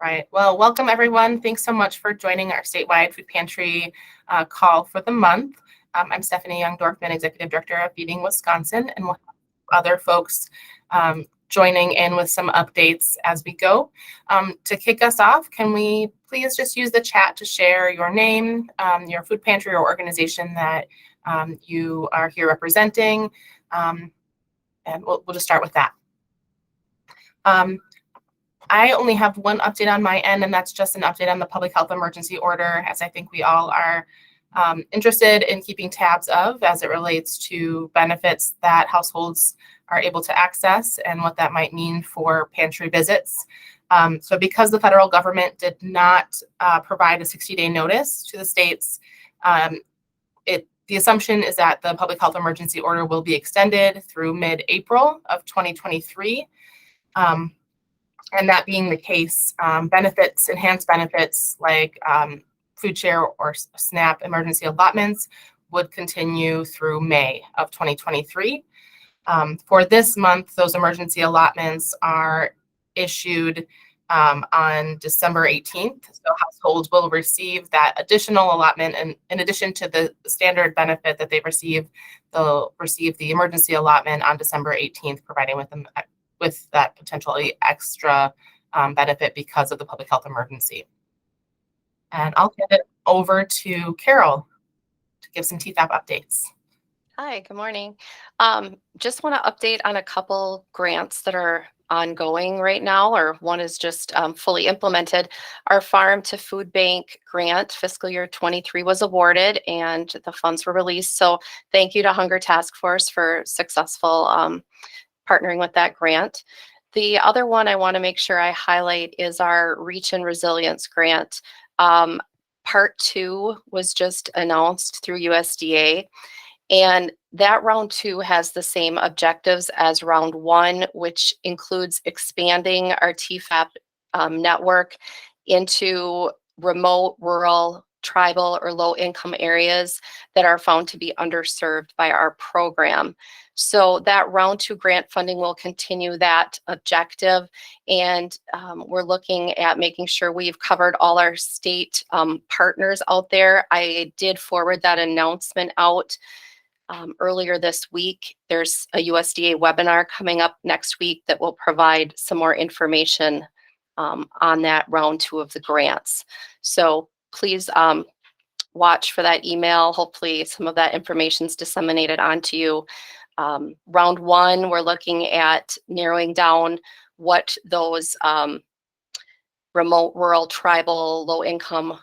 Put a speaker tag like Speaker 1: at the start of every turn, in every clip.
Speaker 1: Right. Well, welcome everyone. Thanks so much for joining our statewide food pantry call for the month. I'm Stephanie Young-Dorfman, Executive Director of Feeding Wisconsin, and we'll have other folks joining in with some updates as we go. To kick us off, can we please just use the chat to share your name, your food pantry or organization that you are here representing, and we'll just start with that. I only have one update on my end, and that's just an update on the public health emergency order, as I think we all are interested in keeping tabs of as it relates to benefits that households are able to access and what that might mean for pantry visits. So because the federal government did not provide a 60-day notice to the states, the assumption is that the public health emergency order will be extended through mid-April of 2023. And that being the case, enhanced benefits like food share or SNAP emergency allotments would continue through May of 2023. For this month, those emergency allotments are issued on December 18th. So households will receive that additional allotment, and in addition to the standard benefit that they receive, they'll receive the emergency allotment on December 18th, providing them with that potentially extra benefit because of the public health emergency. And I'll give it over to Carol to give some TEFAP updates.
Speaker 2: Hi, good morning. Just want to update on a couple grants that are ongoing right now, or one is just fully implemented. Our Farm to Food Bank grant fiscal year 23 was awarded and the funds were released. So thank you to Hunger Task Force for successful partnering with that grant. The other one I want to make sure I highlight is our Reach and Resilience grant. Part 2 was just announced through USDA, and that round 2 has the same objectives as round 1, which includes expanding our TEFAP network into remote, rural, tribal, or low-income areas that are found to be underserved by our program. So that round 2 grant funding will continue that objective, and we're looking at making sure we've covered all our state partners out there. I did forward that announcement out earlier this week. There's a USDA webinar coming up next week that will provide some more information on that round 2 of the grants. So please watch for that email. Hopefully some of that information is disseminated onto you. Round 1, we're looking at narrowing down what those remote, rural, tribal, low-income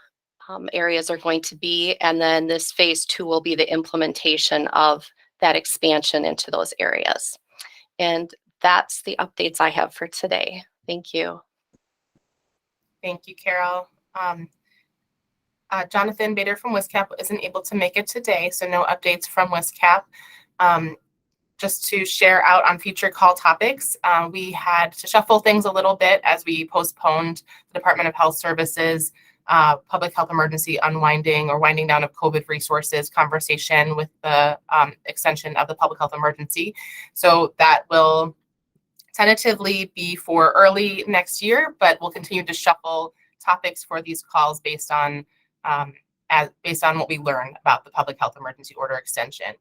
Speaker 2: areas are going to be. And then this phase 2 will be the implementation of that expansion into those areas. And that's the updates I have for today. Thank you.
Speaker 1: Thank you, Carol. Jonathan Bader from WISCAP isn't able to make it today, so no updates from WISCAP. Just to share out on future call topics, we had to shuffle things a little bit as we postponed the Department of Health Services public health emergency unwinding or winding down of COVID resources conversation with the extension of the public health emergency. So that will tentatively be for early next year, but we'll continue to shuffle topics for these calls based on what we learn about the public health emergency order extension.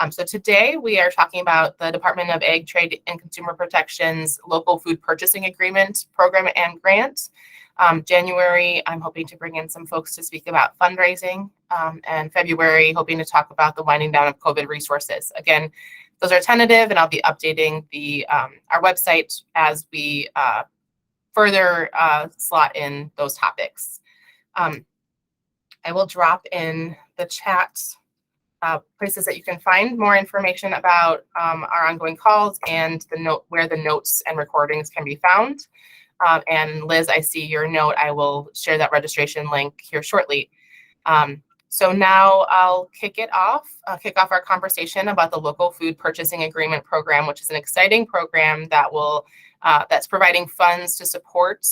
Speaker 1: So today we are talking about the Department of Ag, Trade, and Consumer Protection's Local Food Purchasing Agreement Program and Grant. January, I'm hoping to bring in some folks to speak about fundraising, and February, hoping to talk about the winding down of COVID resources. Again, those are tentative, and I'll be updating our website as we further slot in those topics. I will drop in the chat places that you can find more information about our ongoing calls and where the notes and recordings can be found. And Liz, I see your note. I will share that registration link here shortly. So now I'll kick off our conversation about the Local Food Purchasing Agreement Program, which is an exciting program that that's providing funds to support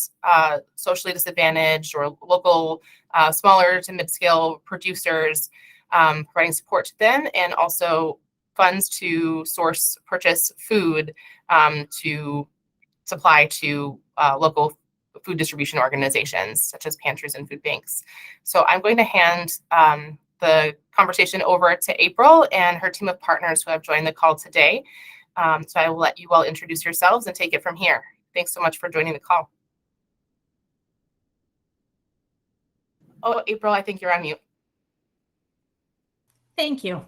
Speaker 1: socially disadvantaged or local smaller to mid-scale producers, providing support to them, and also funds to purchase food to supply to local food distribution organizations such as pantries and food banks. So I'm going to hand the conversation over to April and her team of partners who have joined the call today. So I will let you all introduce yourselves and take it from here. Thanks so much for joining the call. Oh, April, I think you're on mute.
Speaker 3: Thank you.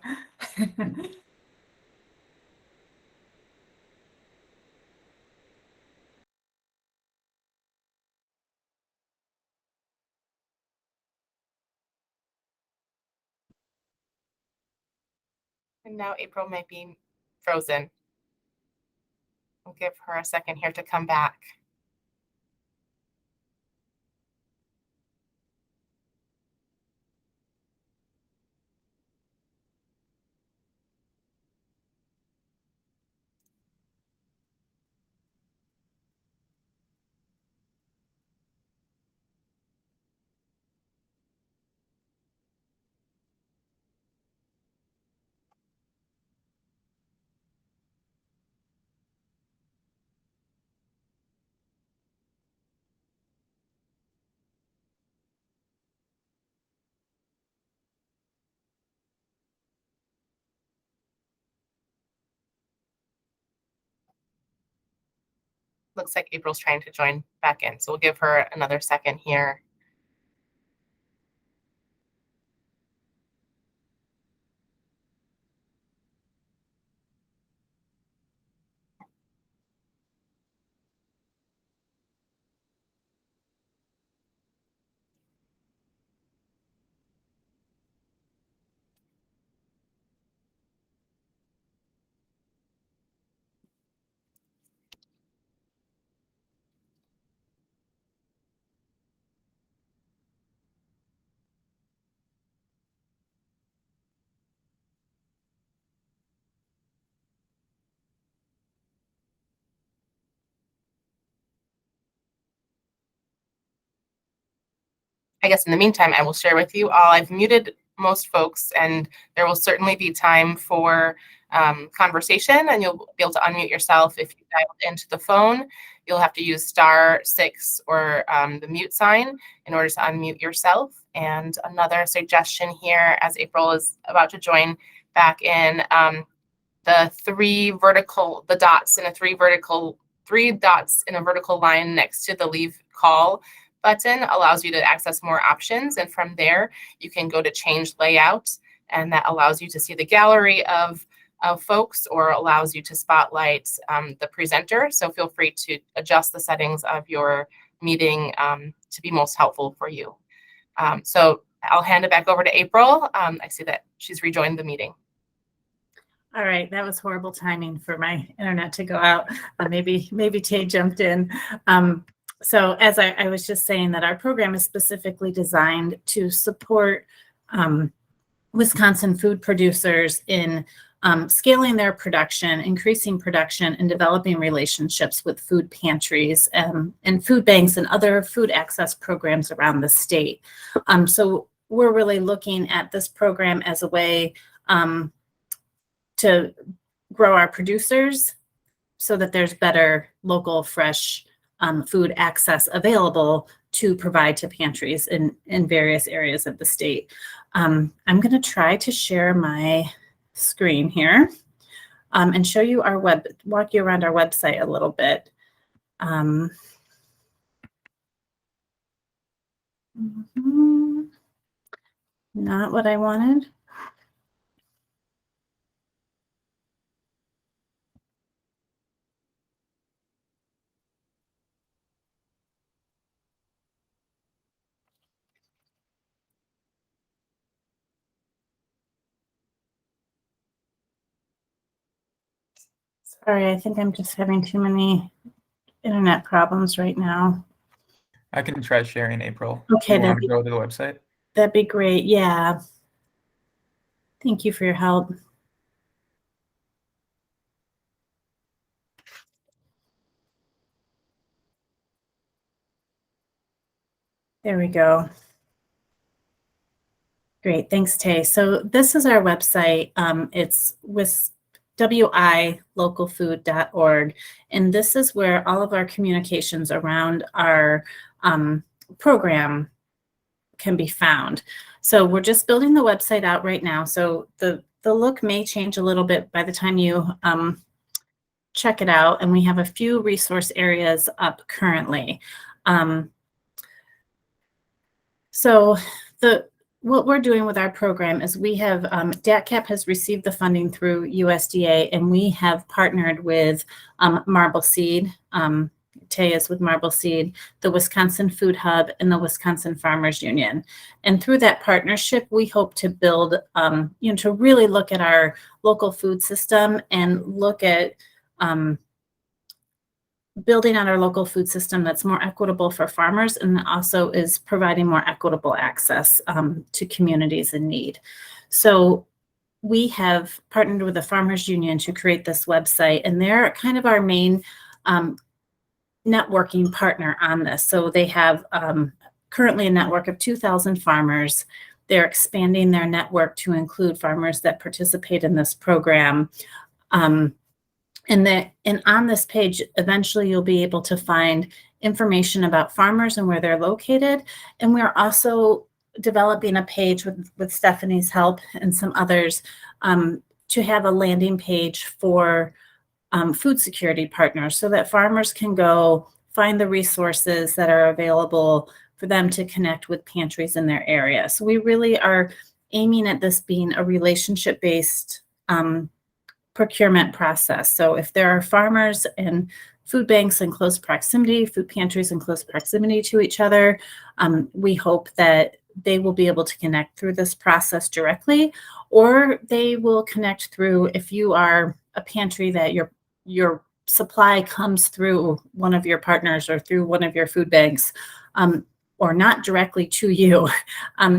Speaker 1: And now April might be frozen. We'll give her a second here to come back. Looks like April's trying to join back in, so we'll give her another second here. I guess in the meantime, I will share with you all, I've muted most folks, and there will certainly be time for conversation, and you'll be able to unmute yourself if you dialed into the phone. You'll have to use *6 or the mute sign in order to unmute yourself. And another suggestion here, as April is about to join back in, the dots in a three dots in a vertical line next to the leave call button allows you to access more options. And from there, you can go to change layout, and that allows you to see the gallery of folks, or allows you to spotlight the presenter. So feel free to adjust the settings of your meeting to be most helpful for you. So I'll hand it back over to April. I see that she's rejoined the meeting.
Speaker 3: All right, that was horrible timing for my internet to go out. Maybe Tay jumped in. So as I was just saying, that our program is specifically designed to support Wisconsin food producers in scaling their production, increasing production, and developing relationships with food pantries and food banks and other food access programs around the state. So we're really looking at this program as a way to grow our producers so that there's better local fresh food access available to provide to pantries in various areas of the state. I'm going to try to share my screen here and show you walk you around our website a little bit. Not what I wanted. Sorry, I think I'm just having too many internet problems right now.
Speaker 4: I can try sharing, April.
Speaker 3: Okay,
Speaker 4: you want to go to the website?
Speaker 3: That'd be great. Yeah. Thank you for your help. There we go. Great. Thanks, Tay. So this is our website. It's wilocalfood.org. And this is where all of our communications around our program can be found. So we're just building the website out right now. So the look may change a little bit by the time you check it out. And we have a few resource areas up currently. So what we're doing with our program is we have, DATCAP has received the funding through USDA, and we have partnered with Marble Seed. Tay is with Marble Seed, the Wisconsin Food Hub, and the Wisconsin Farmers Union. And through that partnership, we hope to build, to really look at our local food system and look at building on our local food system that's more equitable for farmers and also is providing more equitable access to communities in need. So we have partnered with the Farmers Union to create this website, and they're kind of our main networking partner on this. So they have currently a network of 2,000 farmers. They're expanding their network to include farmers that participate in this program. And on this page, eventually you'll be able to find information about farmers and where they're located. And we're also developing a page with Stephanie's help and some others to have a landing page for food security partners so that farmers can go find the resources that are available for them to connect with pantries in their area. So we really are aiming at this being a relationship-based procurement process. So if there are farmers and food banks in close proximity, food pantries in close proximity to each other, we hope that they will be able to connect through this process directly, or they will connect through, if you are a pantry that your supply comes through one of your partners or through one of your food banks, or not directly to you.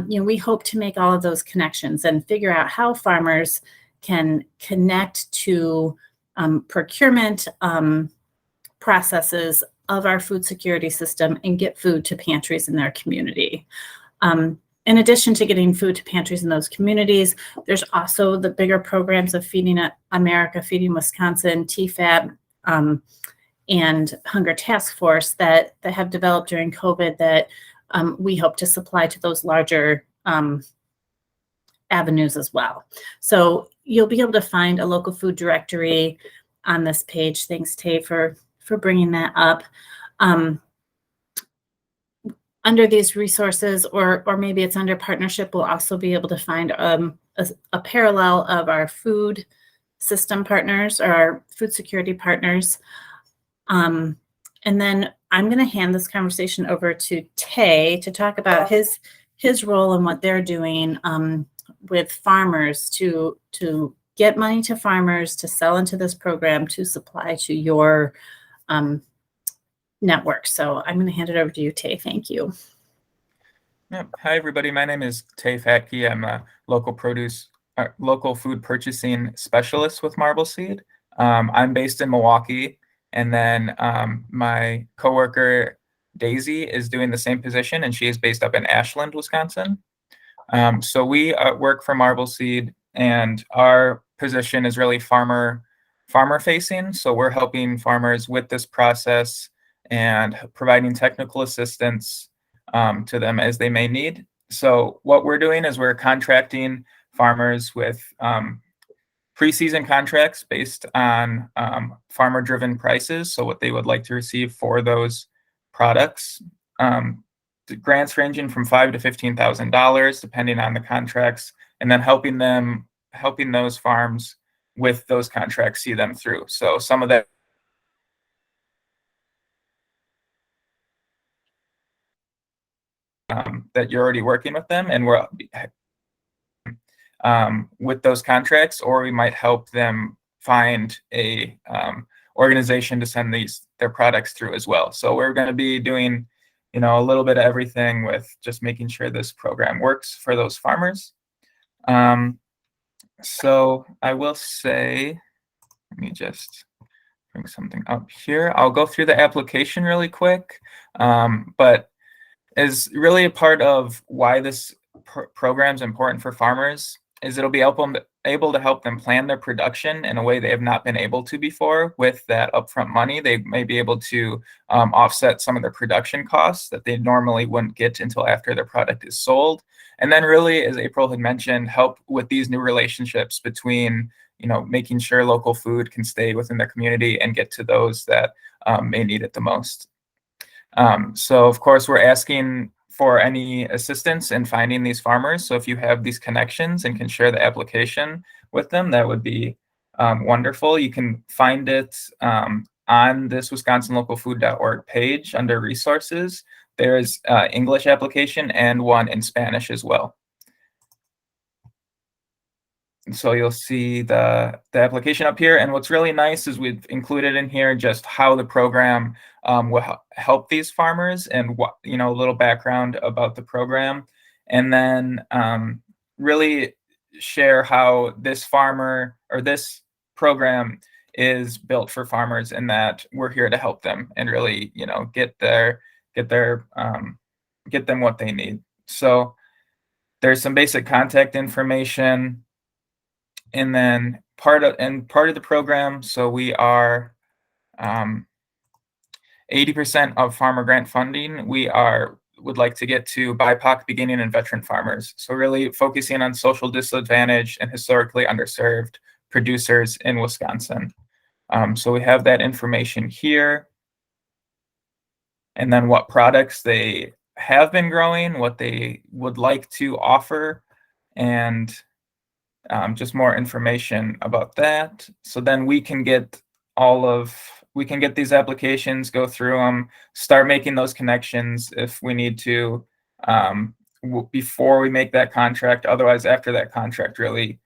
Speaker 3: We hope to make all of those connections and figure out how farmers can connect to procurement processes of our food security system and get food to pantries in their community. In addition to getting food to pantries in those communities, there's also the bigger programs of Feeding America, Feeding Wisconsin, TEFAP, and Hunger Task Force that have developed during COVID that we hope to supply to those larger avenues as well. So you'll be able to find a local food directory on this page. Thanks, Tay, for bringing that up. Under these resources, or maybe it's under partnership, we'll also be able to find a parallel of our food system partners or our food security partners. And then I'm going to hand this conversation over to Tay to talk about his role and what they're doing with farmers to get money to farmers to sell into this program to supply to your network. So I'm going to hand it over to you, Tay. Thank you.
Speaker 4: Yep. Hi, everybody. My name is TEFAP. I'm a local food purchasing specialist with Marble Seed. I'm based in Milwaukee, and then my coworker Daisy is doing the same position, and she is based up in Ashland, Wisconsin. So we work for Marble Seed, and our position is really farmer facing. So we're helping farmers with this process and providing technical assistance to them as they may need. So what we're doing is we're contracting farmers with pre-season contracts based on farmer-driven prices. So what they would like to receive for those products. The grants ranging from $5,000 to $15,000, depending on the contracts, and then helping those farms with those contracts see them through. So some of that that you're already working with them, and we're with those contracts, or we might help them find a organization to send their products through as well. So we're going to be doing a little bit of everything with just making sure this program works for those farmers. So I will say, let me just bring something up here. I'll go through the application really quick, but is really a part of why this program is important for farmers is it'll be able to help them plan their production in a way they have not been able to before. With that upfront money, they may be able to offset some of their production costs that they normally wouldn't get until after their product is sold. And then really, as April had mentioned, help with these new relationships between, making sure local food can stay within their community and get to those that may need it the most. So of course, we're asking for any assistance in finding these farmers. So if you have these connections and can share the application with them, that would be wonderful. You can find it on this wisconsinlocalfood.org page under resources. There's English application and one in Spanish as well. So you'll see the application up here. And what's really nice is we've included in here just how the program will help these farmers and what, a little background about the program. And then really share how this farmer or this program is built for farmers and that we're here to help them and really, get them what they need. So there's some basic contact information. And then part of the program, so we are 80% of farmer grant funding. We would like to get to BIPOC, beginning and veteran farmers. So really focusing on social disadvantaged and historically underserved producers in Wisconsin. So we have that information here. And then what products they have been growing, what they would like to offer, and just more information about that. So then we can get these applications, go through them, start making those connections if we need to before we make that contract. Otherwise, after that contract, really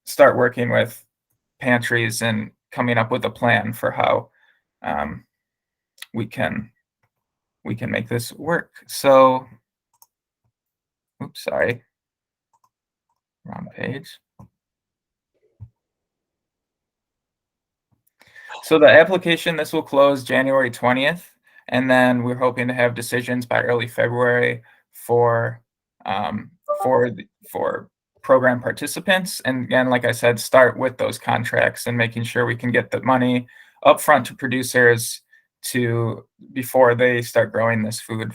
Speaker 4: start working with pantries and coming up with a plan for how we can make this work. So, oops, sorry. Wrong page. So the application, this will close January 20th, and then we're hoping to have decisions by early February for program participants. And again, like I said, start with those contracts and making sure we can get the money upfront to producers before they start growing this food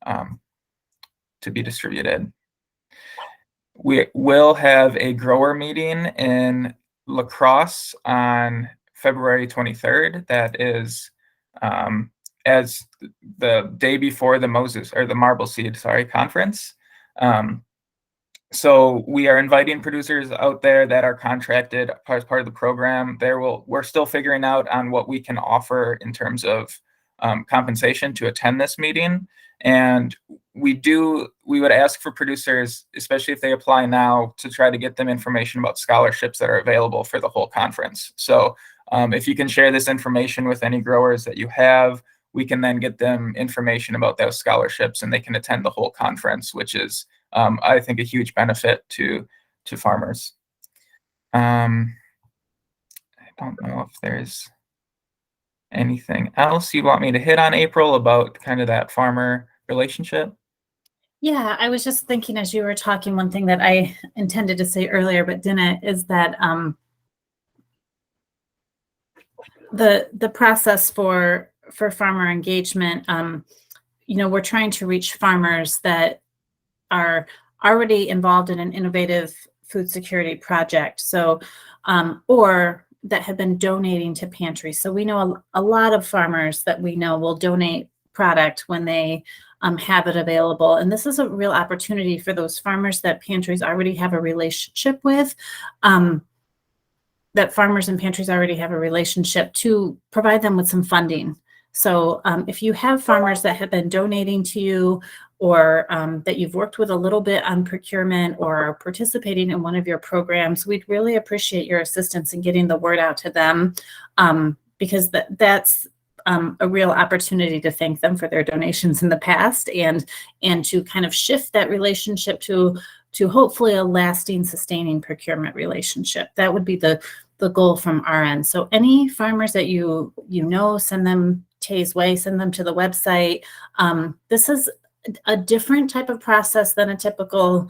Speaker 4: to be distributed. We will have a grower meeting in La Crosse on February 23rd. That is as the day before the Marble Seed, conference. So we are inviting producers out there that are contracted as part of the program. We're still figuring out on what we can offer in terms of compensation to attend this meeting. And we would ask for producers, especially if they apply now, to try to get them information about scholarships that are available for the whole conference. So if you can share this information with any growers that you have, we can then get them information about those scholarships and they can attend the whole conference, which is, I think, a huge benefit to farmers. I don't know if there's anything else you want me to hit on, April, about kind of that farmer relationship?
Speaker 3: Yeah, I was just thinking as you were talking, one thing that I intended to say earlier but didn't is that the process for farmer engagement, we're trying to reach farmers that are already involved in an innovative food security project, so or that have been donating to Pantry. So we know a lot of farmers that we know will donate product when they have it available. And this is a real opportunity for those farmers that pantries already have a relationship with, that farmers and pantries already have a relationship, to provide them with some funding. So if you have farmers that have been donating to you, or that you've worked with a little bit on procurement or are participating in one of your programs, we'd really appreciate your assistance in getting the word out to them, because that's a real opportunity to thank them for their donations in the past, and to kind of shift that relationship to hopefully a lasting, sustaining procurement relationship. That would be the goal from our end. So any farmers that you know, send them Tay's way, send them to the website. This is a different type of process than a typical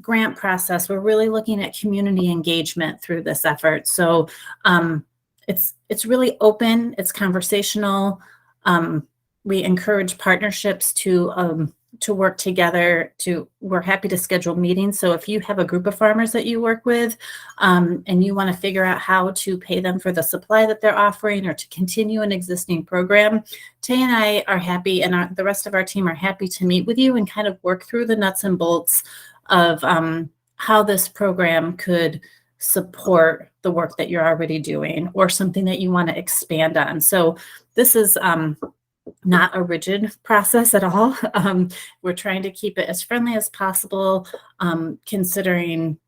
Speaker 3: grant process. We're really looking at community engagement through this effort. So it's really open, it's conversational. We encourage partnerships to work together. We're happy to schedule meetings. So if you have a group of farmers that you work with and you want to figure out how to pay them for the supply that they're offering or to continue an existing program, Tay and I are happy, and the rest of our team are happy to meet with you and kind of work through the nuts and bolts of how this program could support the work that you're already doing or something that you want to expand on. So this is not a rigid process at all. We're trying to keep it as friendly as possible, considering,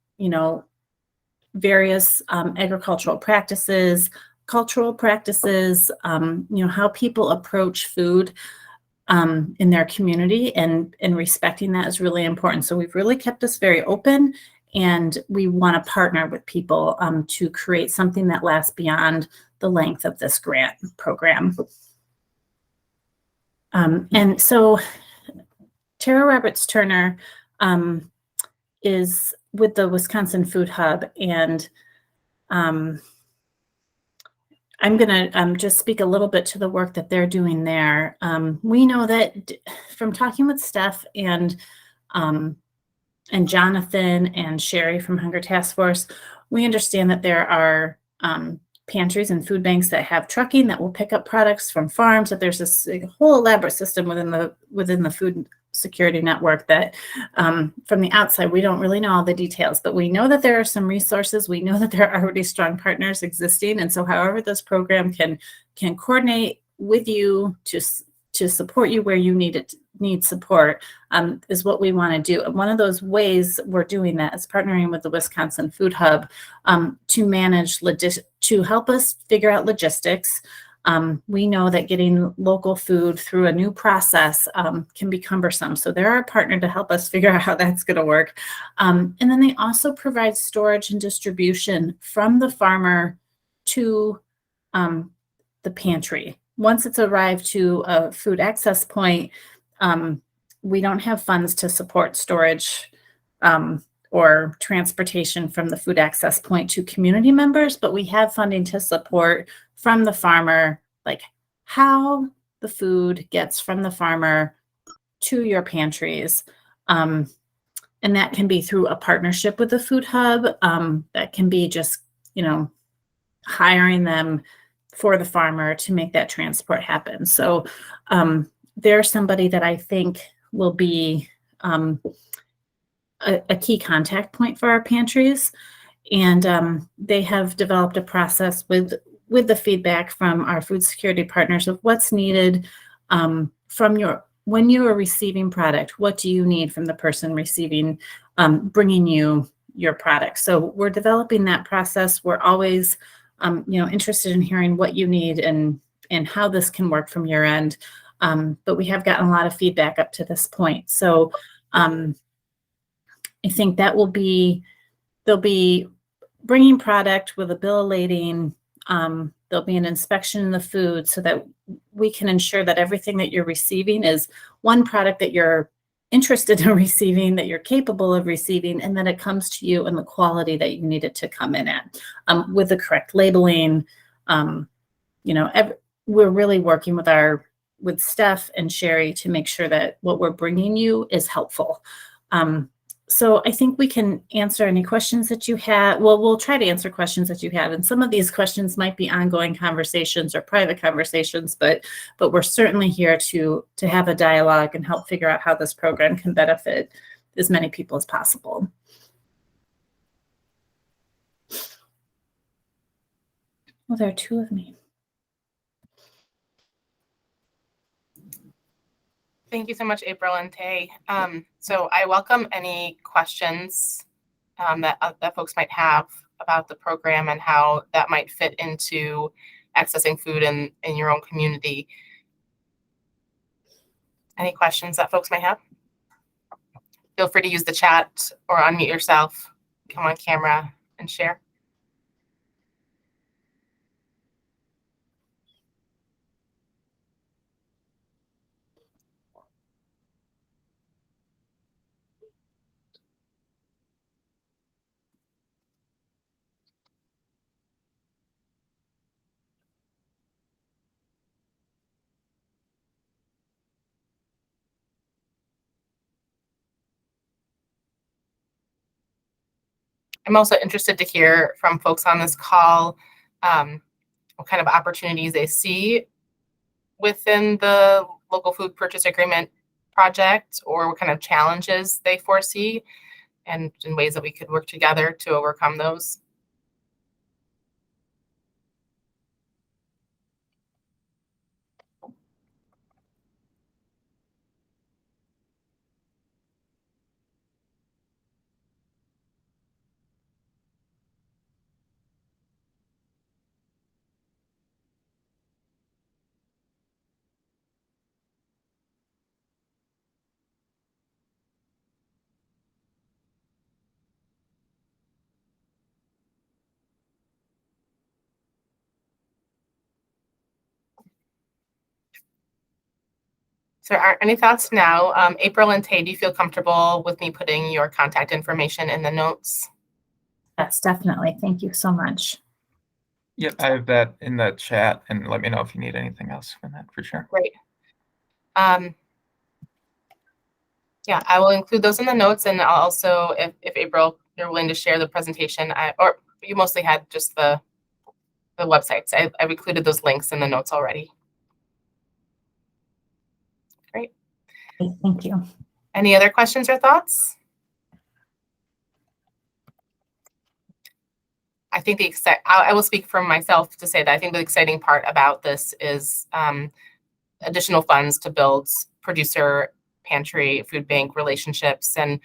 Speaker 3: various agricultural practices, cultural practices, how people approach food in their community, and respecting that is really important. So we've really kept this very open, and we want to partner with people to create something that lasts beyond the length of this grant program. And so Tara Roberts Turner is with the Wisconsin Food Hub, and I'm going to just speak a little bit to the work that they're doing there. We know that from talking with Steph and Jonathan and Sherry from Hunger Task Force, we understand that there are pantries and food banks that have trucking that will pick up products from farms, that there's this whole elaborate system within the food security network that from the outside, we don't really know all the details, but we know that there are some resources. We know that there are already strong partners existing. And so however this program can coordinate with you to support you where you need support is what we want to do. And one of those ways we're doing that is partnering with the Wisconsin Food Hub to manage to help us figure out logistics. We know that getting local food through a new process can be cumbersome. So they're our partner to help us figure out how that's going to work. And then they also provide storage and distribution from the farmer to the pantry. Once it's arrived to a food access point, we don't have funds to support storage or transportation from the food access point to community members, but we have funding to support from the farmer, like how the food gets from the farmer to your pantries. And that can be through a partnership with the Food Hub. That can be just, hiring them for the farmer to make that transport happen. So they're somebody that I think will be a key contact point for our pantries. And they have developed a process with the feedback from our food security partners of what's needed when you are receiving product, what do you need from the person receiving, bringing you your product. So we're developing that process. We're always interested in hearing what you need and how this can work from your end. But we have gotten a lot of feedback up to this point. So I think that they'll be bringing product with a bill of lading. There'll be an inspection in the food so that we can ensure that everything that you're receiving is one product that you're interested in receiving, that you're capable of receiving, and that it comes to you in the quality that you need it to come in at, with the correct labeling. We're really working with Steph and Sherry to make sure that what we're bringing you is helpful. So I think we can answer any questions that you have. Well, we'll try to answer questions that you have. And some of these questions might be ongoing conversations or private conversations, but we're certainly here to have a dialogue and help figure out how this program can benefit as many people as possible. Well, there are two of me.
Speaker 1: Thank you so much, April and Tay. So I welcome any questions that folks might have about the program and how that might fit into accessing food in your own community. Any questions that folks might have? Feel free to use the chat or unmute yourself, come on camera and share. I'm also interested to hear from folks on this call what kind of opportunities they see within the local food purchase agreement project, or what kind of challenges they foresee, and in ways that we could work together to overcome those. So are any thoughts now? April and Tay, do you feel comfortable with me putting your contact information in the notes?
Speaker 3: Yes, definitely. Thank you so much.
Speaker 4: Yep, I have that in the chat, and let me know if you need anything else from that for sure.
Speaker 1: Great. Yeah, I will include those in the notes, and I'll also, if April, you're willing to share the presentation, or you mostly had just the websites. I've included those links in the notes already. Great.
Speaker 3: Thank you.
Speaker 1: Any other questions or thoughts? I think I will speak for myself to say that I think the exciting part about this is additional funds to build producer pantry food bank relationships, and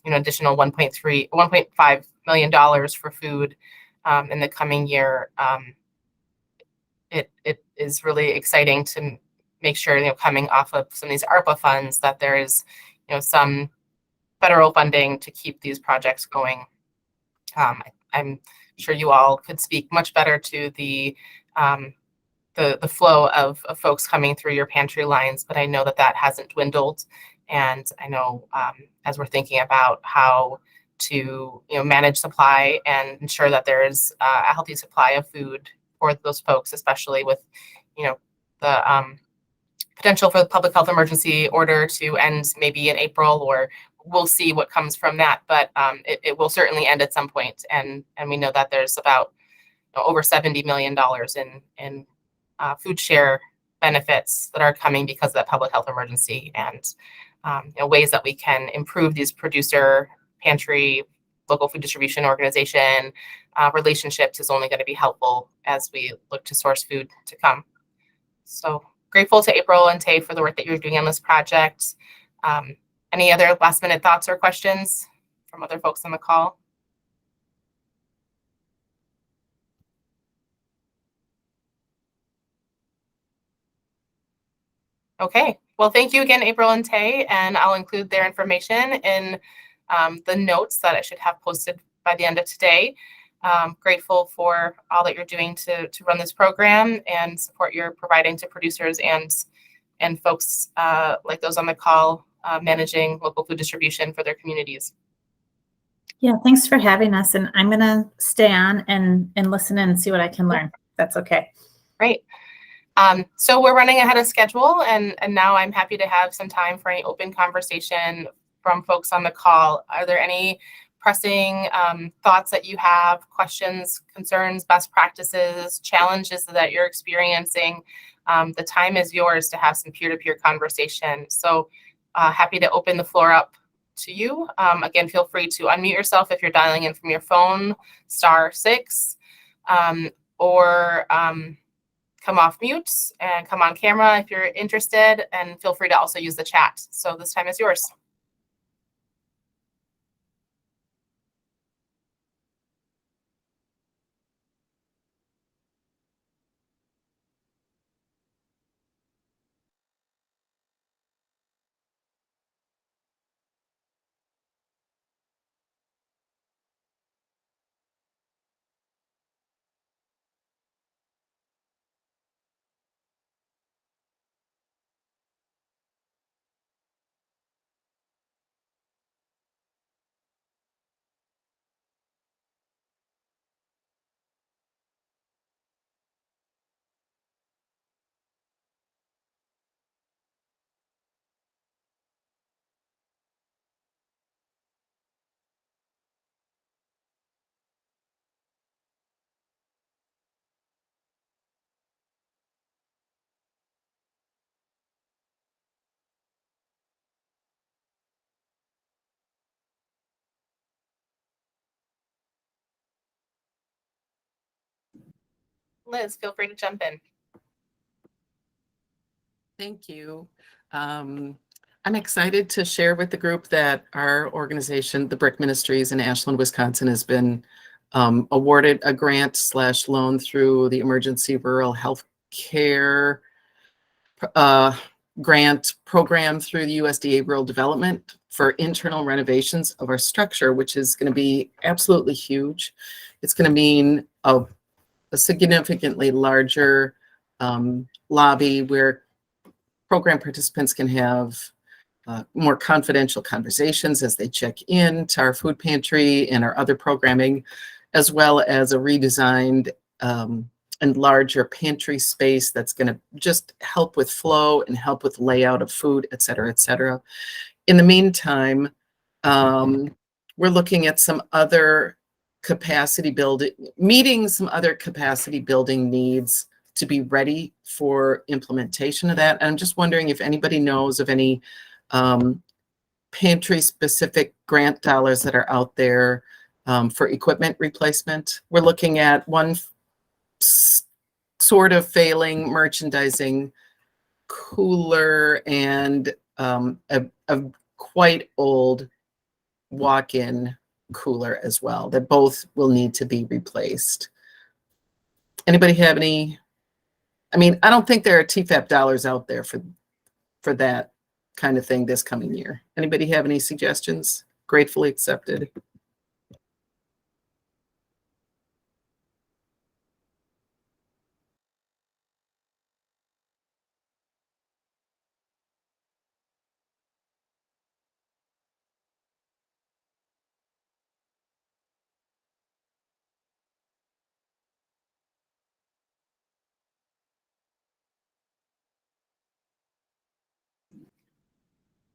Speaker 1: additional $1.5 million for food in the coming year. It is really exciting to make sure, coming off of some of these ARPA funds, that there is some federal funding to keep these projects going. I'm sure you all could speak much better to the flow of folks coming through your pantry lines, but I know that hasn't dwindled. And I know as we're thinking about how to manage supply and ensure that there is a healthy supply of food for those folks, especially with the potential for the public health emergency order to end maybe in April, or we'll see what comes from that, but it will certainly end at some point. And we know that there's about over $70 million in food share benefits that are coming because of that public health emergency, and ways that we can improve these producer pantry, local food distribution organization relationships is only going to be helpful as we look to source food to come. So grateful to April and Tay for the work that you're doing on this project. Any other last minute thoughts or questions from other folks on the call? Okay, well, thank you again, April and Tay, and I'll include their information in the notes that I should have posted by the end of today. Grateful for all that you're doing to run this program and support you're providing to producers and folks like those on the call managing local food distribution for their communities.
Speaker 3: Yeah, thanks for having us. And I'm going to stay on and listen and see what I can learn. That's okay.
Speaker 1: Great. So we're running ahead of schedule, and now I'm happy to have some time for any open conversation from folks on the call. Are there any pressing thoughts that you have, questions, concerns, best practices, challenges that you're experiencing? The time is yours to have some peer-to-peer conversation. So happy to open the floor up to you. Again, feel free to unmute yourself if you're dialing in from your phone, *6, or come off mute and come on camera if you're interested, and feel free to also use the chat. So this time is yours. Liz, feel free to jump in.
Speaker 5: Thank you. I'm excited to share with the group that our organization, the Brick Ministries in Ashland, Wisconsin, has been awarded a grant/loan through the Emergency Rural Health Care grant program through the USDA Rural Development for internal renovations of our structure, which is going to be absolutely huge. It's going to mean a significantly larger lobby where program participants can have more confidential conversations as they check in to our food pantry and our other programming, as well as a redesigned and larger pantry space that's going to just help with flow and help with layout of food, et cetera, et cetera. In the meantime, we're looking at some other capacity building, meeting some other capacity building needs to be ready for implementation of that. And I'm just wondering if anybody knows of any pantry specific grant dollars that are out there for equipment replacement. We're looking at one sort of failing merchandising cooler and a quite old walk-in cooler as well, that both will need to be replaced. Anybody have any? I mean, I don't think there are TEFAP dollars out there for that kind of thing this coming year. Anybody have any suggestions? Gratefully accepted.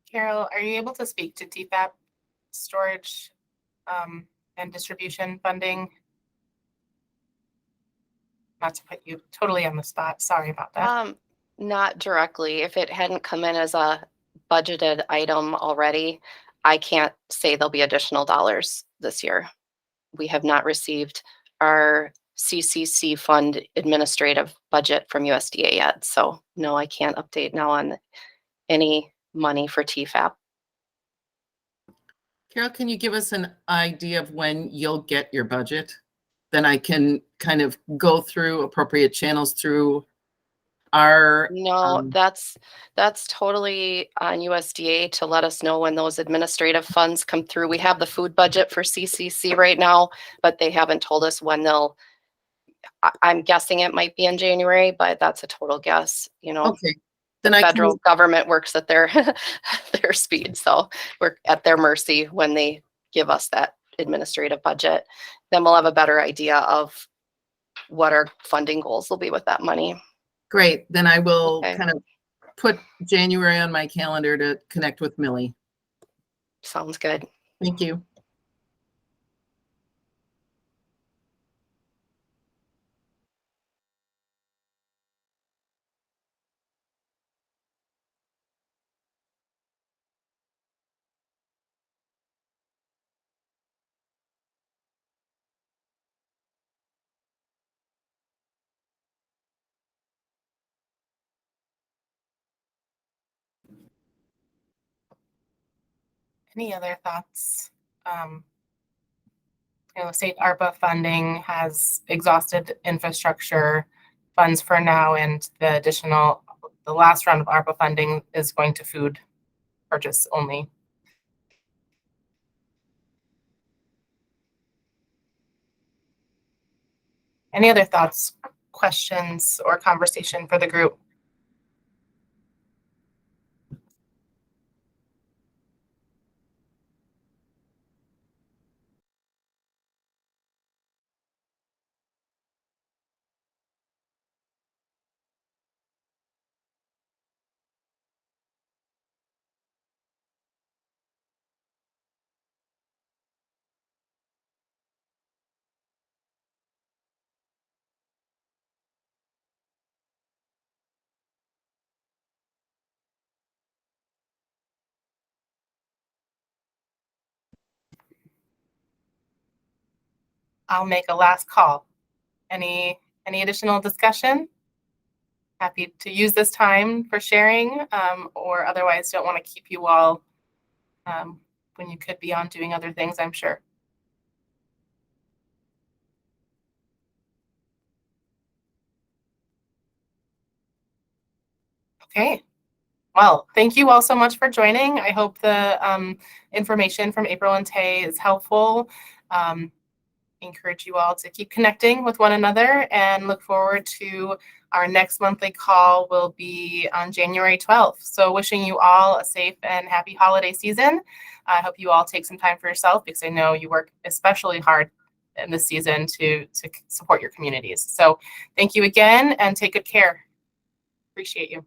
Speaker 1: Carol, are you able to speak to TEFAP storage and distribution funding? Not to put you totally on the spot. Sorry about that.
Speaker 2: Not directly. If it hadn't come in as a budgeted item already, I can't say there'll be additional dollars this year. We have not received our CCC fund administrative budget from USDA yet. So no, I can't update now on any money for TEFAP.
Speaker 5: Carol, can you give us an idea of when you'll get your budget? Then I can kind of go through appropriate channels through our.
Speaker 2: No, that's totally on USDA to let us know when those administrative funds come through. We have the food budget for CCC right now, but they haven't told us when they'll. I'm guessing it might be in January, but that's a total guess. You know,
Speaker 5: Okay, then I
Speaker 2: federal government works at their their speed, so we're at their mercy when they give us that administrative budget. Then we'll have a better idea of what our funding goals will be with that money.
Speaker 5: Great. Then I will
Speaker 2: Okay.
Speaker 5: kind of put January on my calendar to connect with Millie.
Speaker 2: Sounds good.
Speaker 5: Thank you.
Speaker 1: Any other thoughts? State ARPA funding has exhausted infrastructure funds for now, and the last round of ARPA funding is going to food purchase only. Any other thoughts, questions, or conversation for the group? I'll make a last call. Any Any additional discussion? Happy to use this time for sharing, or otherwise don't want to keep you all when you could be on doing other things, I'm sure. Okay. Well, thank you all so much for joining. I hope the information from April and Tay is helpful. Encourage you all to keep connecting with one another and look forward to our next monthly call will be on January 12th. So wishing you all a safe and happy holiday season. I hope you all take some time for yourself because I know you work especially hard in this season to support your communities. So thank you again and take good care. Appreciate you.